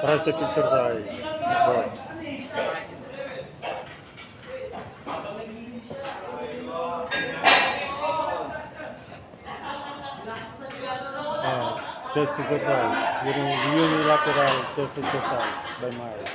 Tricep exercise. Good. Chest exercise. Unilateral chest exercise by Myers.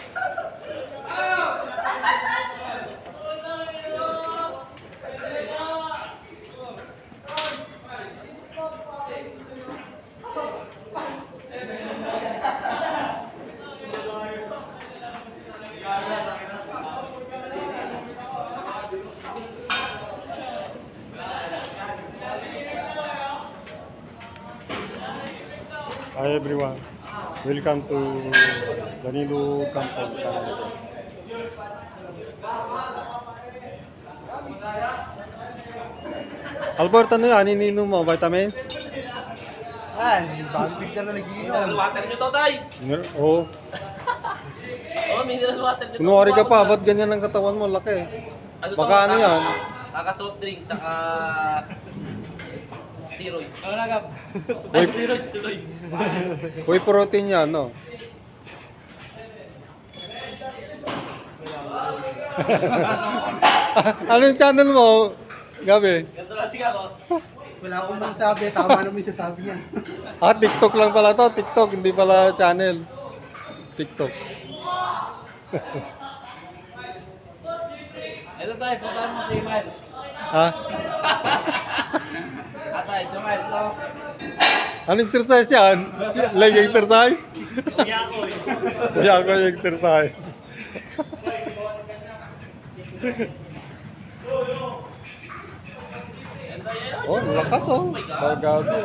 Hi everyone, welcome to Danilo Campos channel. Albert, ano yan? Ininom mo? Vitamins? Ay, bakit ka na nagiinom? Mineral water nyo to, tay! Oo. Oh, mineral water nyo to. Kunwari ka pa, ba't ganyan ang katawan mo? Laki. Baka ano yan? Kaka-soft drink, saka... steroids. Ano na, Gab? Ay, steroids tuloy. Whey protein yan, no? Ano yung channel mo, Gabi? Ganito lang siya ko. Wala akong magsabi, tama naman yung sabi niya. TikTok lang pala to. TikTok, hindi pala channel. TikTok. Ito tayo, puntahan mo si Miles. Ha? Atay, si Miles, oh. Ano exercise yan? Leg exercise? Kaya ako eh. Hindi ako yung exercise. Oh, lakas oh. Bagabi.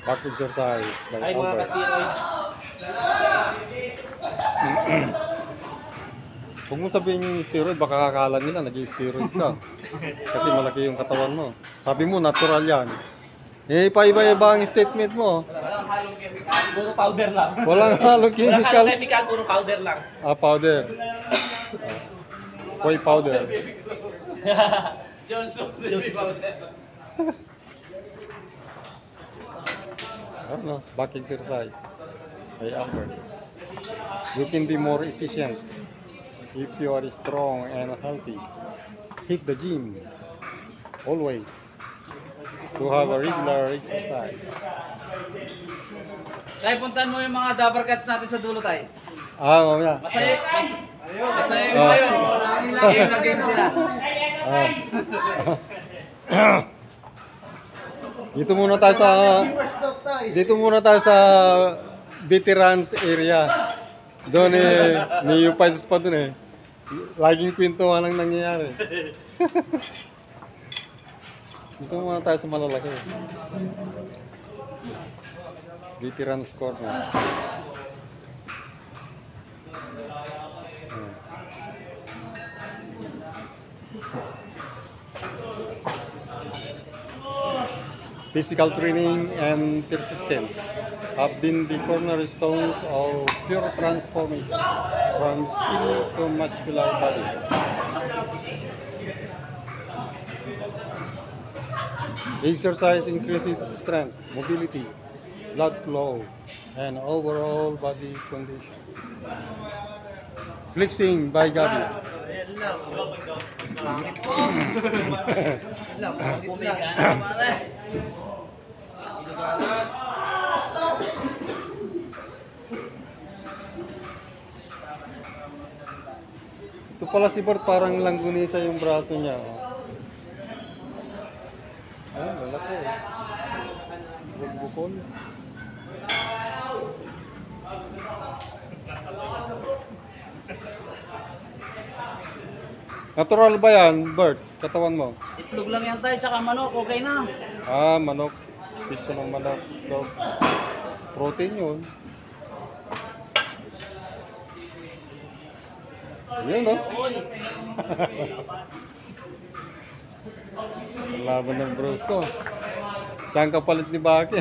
Back exercise by Ay, mga Albert. ka-steroids. Huwag mo sabihin yung steroid, baka kakala nila nag-steroid ka. Kasi malaki yung katawan mo. Sabi mo, natural yan. Eh, iba-iba ang statement mo. Walang halong chemical. Puro powder lang. Walang halong Walang halong chemicals. chemical, puro powder lang. Powder. Whey powder. Johnson. Ano? Back exercise by Albert. You can be more efficient if you are strong and healthy. Hit the gym always to have a regular exercise. Tay, puntahan mo yung mga Dabber Cats natin sa dulo, tay. Mamaya. Masaya. Masaya yung mga yun. Game na game sila. Dito muna tayo sa veterans area. Doon may fights pa doon eh. Laging kwentuhan ang nangyayari. Dito muna tayo sa malalaki. Veterans corner. Physical training and persistence have been the cornerstones of pure transformation from skinny to muscular body. Exercise increases strength, mobility, blood flow, and overall body condition. Flexing by Gabi. Ito pala si Bart, parang langgunisa yung braso niya. Oh, lalaki eh. Bukol. Natural ba yan, Bert? Katawan mo? Itlog lang yan, tay, tsaka manok, okay na. Manok. Pizza ng manok. So, protein yun. Yun, no? Ang laban ng bros ko. Saan kapalit ni Baki?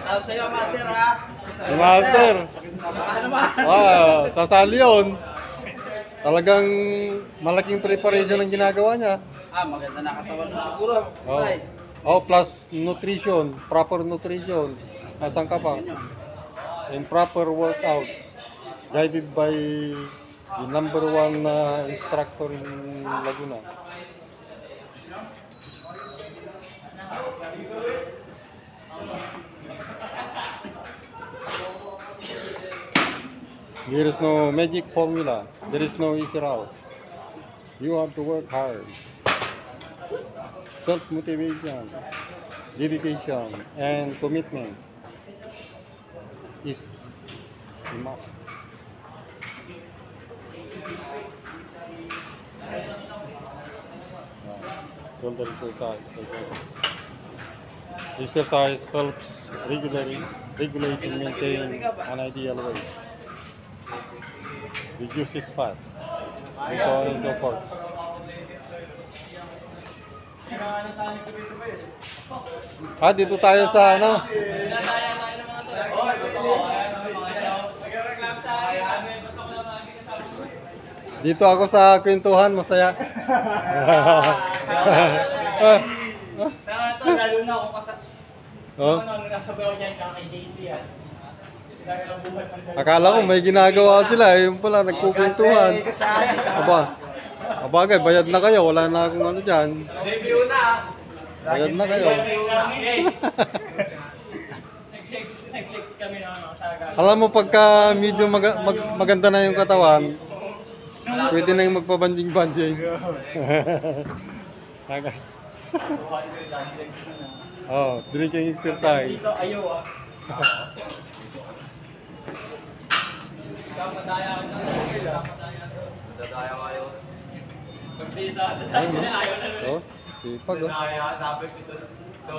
Out sa'yo, master, ha? Si Master. Baka naman. Sasali yun. Talagang malaking preparation ang ginagawa niya. Maganda na katawan mo siguro. Oh. Tay. Oh, plus nutrition, proper nutrition. Nasaan ka pa? And proper workout. Guided by the number one instructor in Laguna. There is no magic formula. There is no easy route. You have to work hard. Self-motivation, dedication, and commitment is a must. Shoulder exercise. Exercise helps regulate and maintain an ideal weight. Reduces fat, and so on and so forth. Dito tayo sa ano? Dito ako sa kwentuhan, masaya. Lalo na ako kasi. Oh? Nakasabaw niyan kay JC ah. Akala ko may ginagawa sila, yung pala nagkukwentuhan. Abagay, bayad na kayo, wala na akong ano dyan. Review na. Bayad na kayo. Nag-flex kami na ano sa gagawin. Alam mo, pagka medyo maganda na yung katawan, pwede na yung magpabanjing-banjing. Oh, drinking exercise. Dito ayaw ah. Kapadaya ka na. Dadaya kayo. Ayaw na. Oh, sipag oh. Sabi ko ito.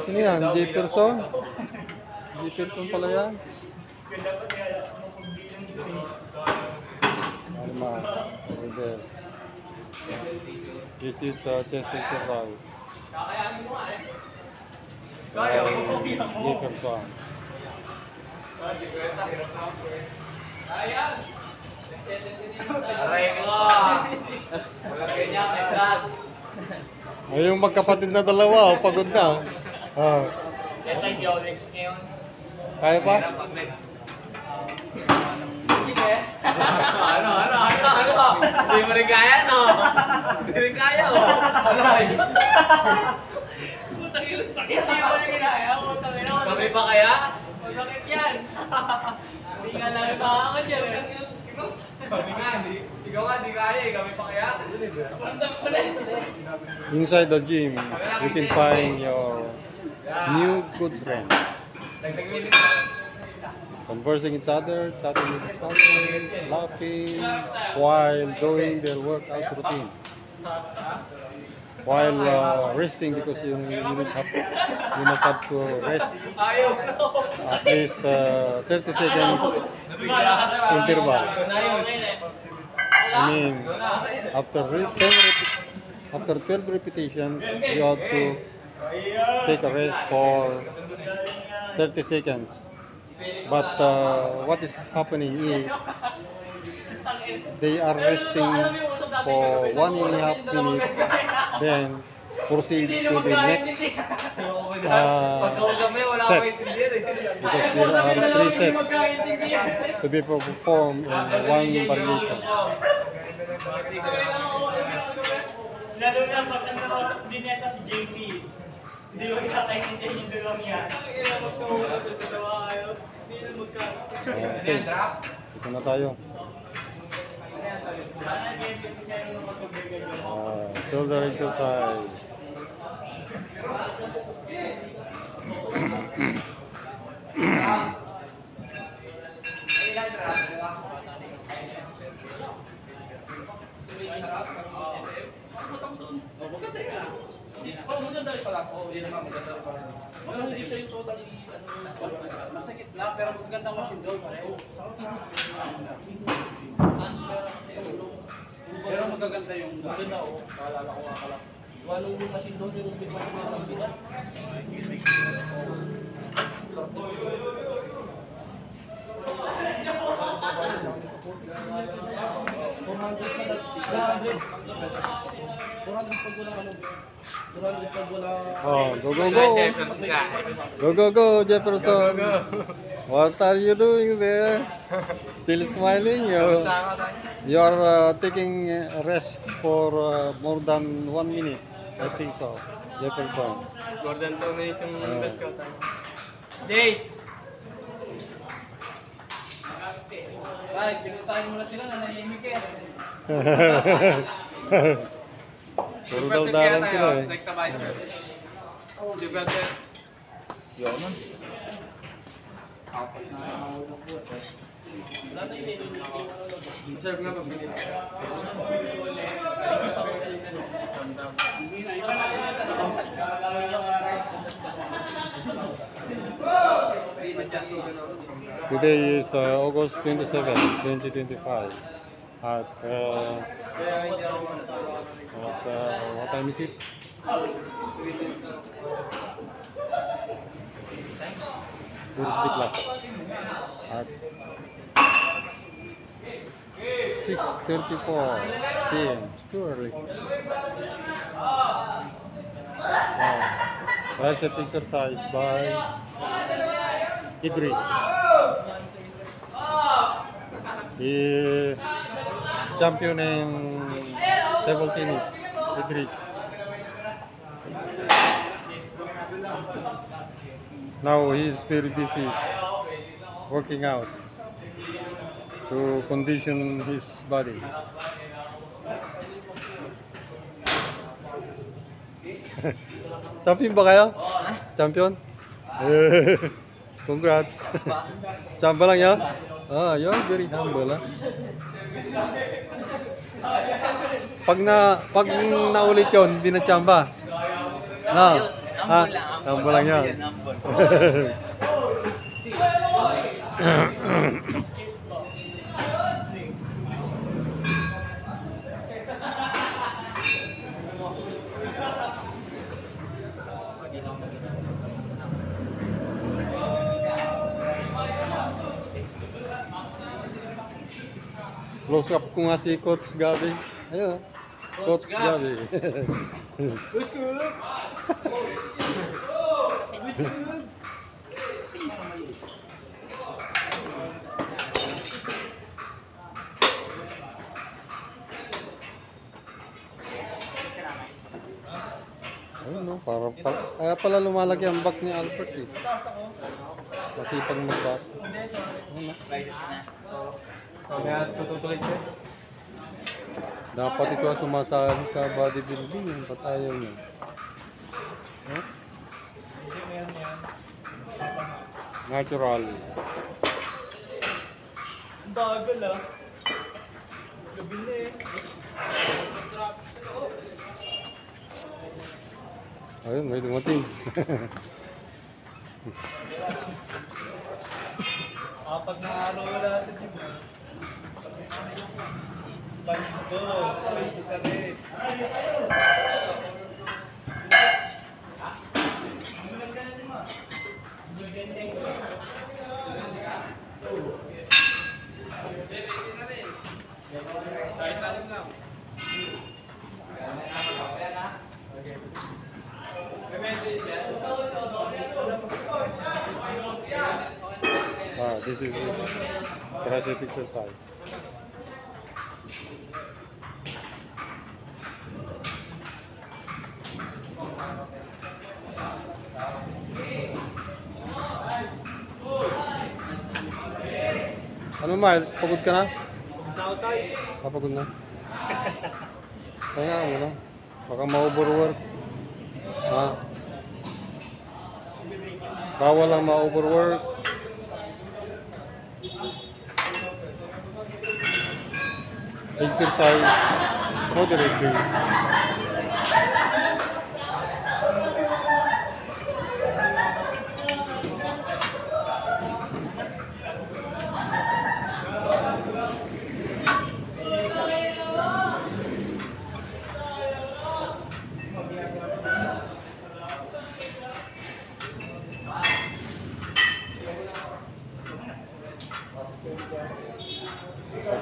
Sino yan? Jefferson? Jefferson pala yan. Alma, over there. This is chest exercise. Kakayanin mo nga eh. Jefferson. Ayan. Aray ko. Wala ganyan, may vlog. Ay, yung magkapatid na dalawa, oh, pagod na. Oh. Ito yung Yorex ngayon. Kaya pa? Hirap pag-next. Sige. Ano? Hindi mo rin kaya, no? Hindi rin kaya, oh. Alay. Putang ina, sakit. Hindi mo rin kinaya, putang ina. Kami pa kaya? Masakit yan. Hindi nga lang nakakakot yan. Kami nga, ikaw nga, di kaya eh. Kami pa kaya? Inside the gym, you can find your new good friends. Conversing each other, chatting with each other, laughing while doing their workout routine. While resting, because you must have to rest at least 30 seconds interval. I mean, after 12 repetitions, you have to take a rest for 30 seconds. But what is happening is they are resting for 1.5 minutes, then proceed to the next set, because there are 3 sets to be performed in one variation. Lalo na pag nagkakausap din neta si JC. Hindi mo kakaintindihan yung dalawang yan. Hindi na kayo. Hindi na Okay, ito na tayo. Shoulder exercise. Maganda yan. Maganda rin pala. Oo, yun naman, maganda rin pala. Hindi siya yung totally, Masakit lang, pero maganda mo siya doon. Pero magaganda yung maganda o. Maalala ko nga pala. Walong yung machine doon, yung speed machine doon ang bilang. Oh, go, go, go. Go, go, go, Jefferson. What are you doing there? Still smiling? You are taking a rest for more than 1 minute. I think so. Jefferson. More than 2 minutes yung best ko. Jay! Ay, pinutahin mo na sila na nahimik eh. Puro daldalan sila eh. Nagtabay. Di ba ito? Yun. Serve nga pagbilit. Today is August 27, 2025. At what time is it? Where is the clock? At 6:34 p.m. It's too early. Tricep exercise by Idrich. The champion in table tennis, Idrich. Now he is very busy working out to condition his body. Champion ba kayo? Champion? Congrats. Chamba lang yan? Ah, you're very humble, ha? Pag naulit yun, hindi na chamba. No. Ha? Chamba lang yan. Close up ko nga si Coach Gabi. Ayun. Coach Gabi. Ayun, no? Kaya pala lumalaki ang back ni Albert eh. Masipag mag-back. Ayun, no? Kaya tututuloy siya. Dapat ito ang sumasali sa bodybuilding. Yung patayaw niya. Huh? Natural. Ang bagal ah. Gabi na eh. Ayun, may dumating. Apat na araw wala sa gym. Banto, isa rin. This is tricep exercise. Ano Miles? Pagod ka na? Pagod na. Kaya nga muna. Baka ma-overwork. Ha? Bawal lang ma-overwork. Exercise moderately.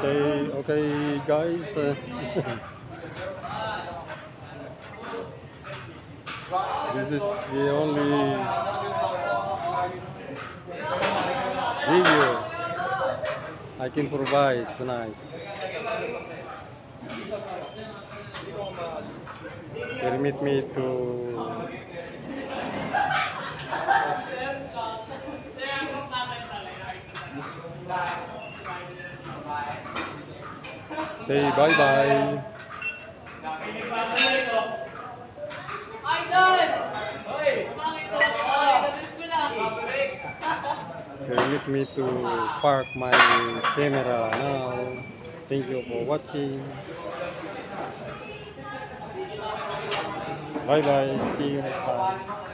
Okay, guys. This is the only video I can provide tonight. Permit me to say bye-bye. Idol! Hoy! Bakit ito? Nasis ko na. Permit me to park my camera now. Thank you for watching. Bye bye. See you next time.